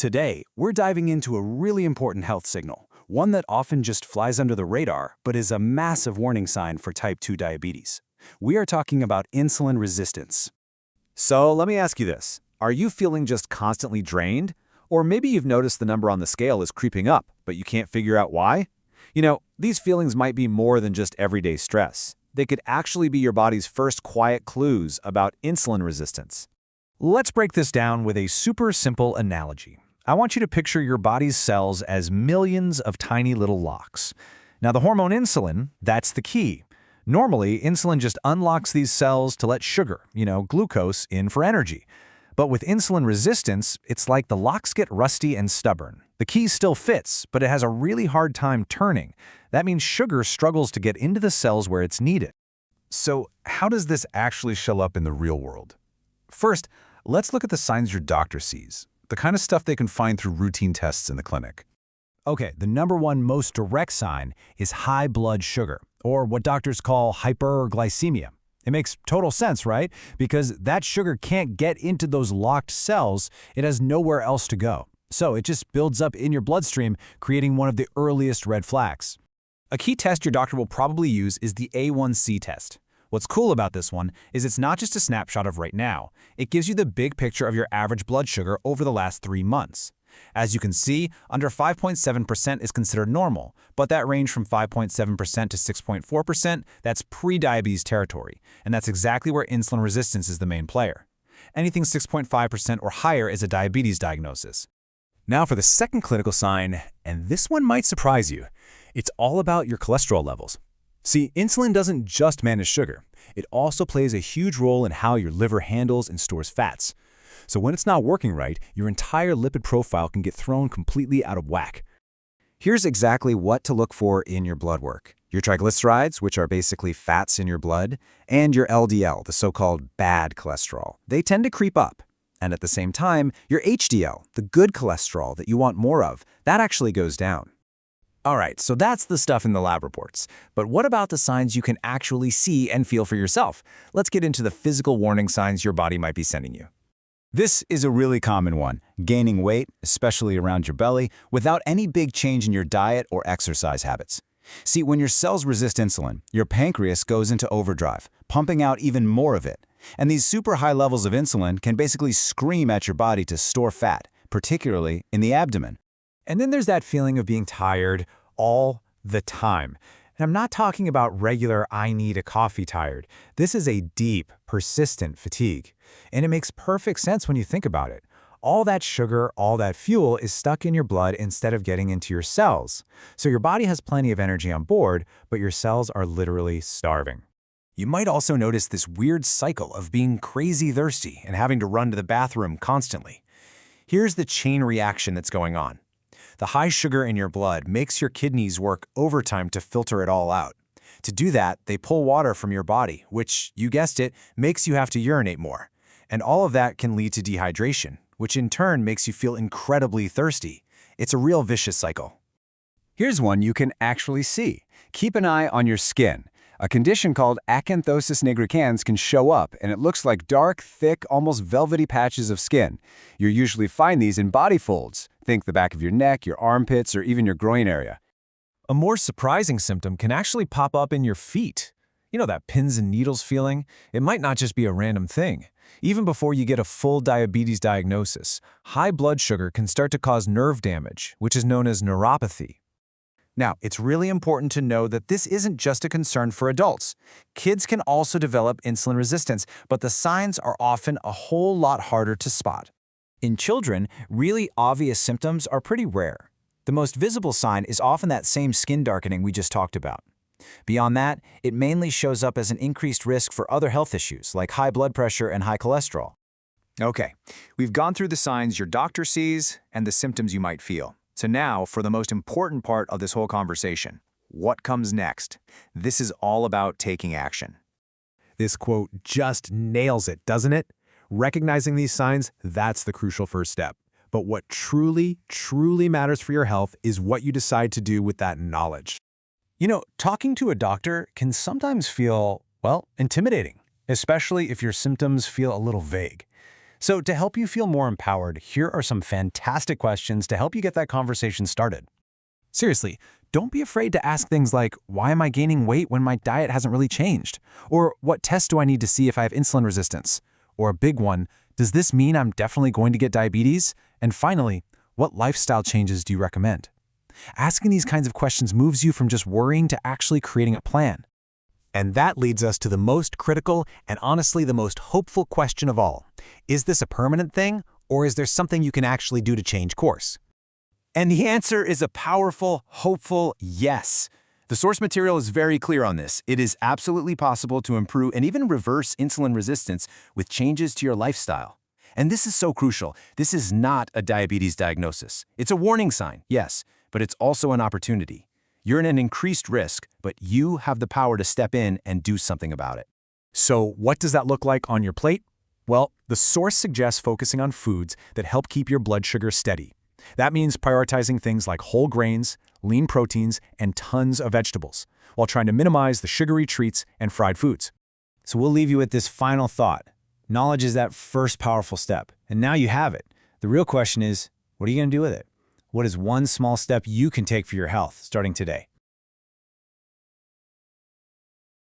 Today, we're diving into a really important health signal, one that often just flies under the radar, but is a massive warning sign for type 2 diabetes. We are talking about insulin resistance. So let me ask you this. Are you feeling just constantly drained? Or maybe you've noticed the number on the scale is creeping up, but you can't figure out why? These feelings might be more than just everyday stress. They could actually be your body's first quiet clues about insulin resistance. Let's break this down with a super simple analogy. I want you to picture your body's cells as millions of tiny little locks. Now, the hormone insulin, that's the key. Normally, insulin just unlocks these cells to let sugar, glucose, in for energy. But with insulin resistance, it's like the locks get rusty and stubborn. The key still fits, but it has a really hard time turning. That means sugar struggles to get into the cells where it's needed. So, how does this actually show up in the real world? First, let's look at the signs your doctor sees, the kind of stuff they can find through routine tests in the clinic. Okay, the number one most direct sign is high blood sugar, or what doctors call hyperglycemia. It makes total sense, right? Because that sugar can't get into those locked cells, it has nowhere else to go. So it just builds up in your bloodstream, creating one of the earliest red flags. A key test your doctor will probably use is the A1C test. What's cool about this one is it's not just a snapshot of right now. It gives you the big picture of your average blood sugar over the last 3 months. As you can see, under 5.7% is considered normal, but that range from 5.7% to 6.4%, that's pre-diabetes territory, and that's exactly where insulin resistance is the main player. Anything 6.5% or higher is a diabetes diagnosis. Now for the second clinical sign, and this one might surprise you. It's all about your cholesterol levels. See, insulin doesn't just manage sugar. It also plays a huge role in how your liver handles and stores fats. So when it's not working right, your entire lipid profile can get thrown completely out of whack. Here's exactly what to look for in your blood work. Your triglycerides, which are basically fats in your blood, and your LDL, the so-called bad cholesterol. They tend to creep up. And at the same time, your HDL, the good cholesterol that you want more of, that actually goes down. All right, so that's the stuff in the lab reports. But what about the signs you can actually see and feel for yourself? Let's get into the physical warning signs your body might be sending you. This is a really common one, gaining weight, especially around your belly, without any big change in your diet or exercise habits. See, when your cells resist insulin, your pancreas goes into overdrive, pumping out even more of it. And these super high levels of insulin can basically scream at your body to store fat, particularly in the abdomen. And then there's that feeling of being tired all the time. And I'm not talking about regular I need a coffee tired. This is a deep, persistent fatigue. And it makes perfect sense when you think about it. All that sugar, all that fuel is stuck in your blood instead of getting into your cells. So your body has plenty of energy on board, but your cells are literally starving. You might also notice this weird cycle of being crazy thirsty and having to run to the bathroom constantly. Here's the chain reaction that's going on. The high sugar in your blood makes your kidneys work overtime to filter it all out. To do that, they pull water from your body, which, you guessed it, makes you have to urinate more. And all of that can lead to dehydration, which in turn makes you feel incredibly thirsty. It's a real vicious cycle. Here's one you can actually see. Keep an eye on your skin. A condition called acanthosis nigricans can show up, and it looks like dark, thick, almost velvety patches of skin. You usually find these in body folds. Think the back of your neck, your armpits, or even your groin area. A more surprising symptom can actually pop up in your feet. You know that pins and needles feeling? It might not just be a random thing. Even before you get a full diabetes diagnosis, high blood sugar can start to cause nerve damage, which is known as neuropathy. Now, it's really important to know that this isn't just a concern for adults. Kids can also develop insulin resistance, but the signs are often a whole lot harder to spot. In children, really obvious symptoms are pretty rare. The most visible sign is often that same skin darkening we just talked about. Beyond that, it mainly shows up as an increased risk for other health issues like high blood pressure and high cholesterol. Okay, we've gone through the signs your doctor sees and the symptoms you might feel. So now for the most important part of this whole conversation. What comes next? This is all about taking action. This quote just nails it, doesn't it? Recognizing these signs, that's the crucial first step. But what truly, truly matters for your health is what you decide to do with that knowledge. Talking to a doctor can sometimes feel, intimidating, especially if your symptoms feel a little vague. So to help you feel more empowered, here are some fantastic questions to help you get that conversation started. Seriously, don't be afraid to ask things like, why am I gaining weight when my diet hasn't really changed? Or what test do I need to see if I have insulin resistance? Or a big one, does this mean I'm definitely going to get diabetes? And finally, what lifestyle changes do you recommend? Asking these kinds of questions moves you from just worrying to actually creating a plan. And that leads us to the most critical and honestly the most hopeful question of all. Is this a permanent thing, or is there something you can actually do to change course? And the answer is a powerful, hopeful yes. The source material is very clear on this. It is absolutely possible to improve and even reverse insulin resistance with changes to your lifestyle. And this is so crucial. This is not a diabetes diagnosis. It's a warning sign, yes, but it's also an opportunity. You're in an increased risk, but you have the power to step in and do something about it. So what does that look like on your plate? Well, the source suggests focusing on foods that help keep your blood sugar steady. That means prioritizing things like whole grains, lean proteins, and tons of vegetables, while trying to minimize the sugary treats and fried foods. So we'll leave you with this final thought. Knowledge is that first powerful step, and now you have it. The real question is, what are you going to do with it? What is one small step you can take for your health starting today?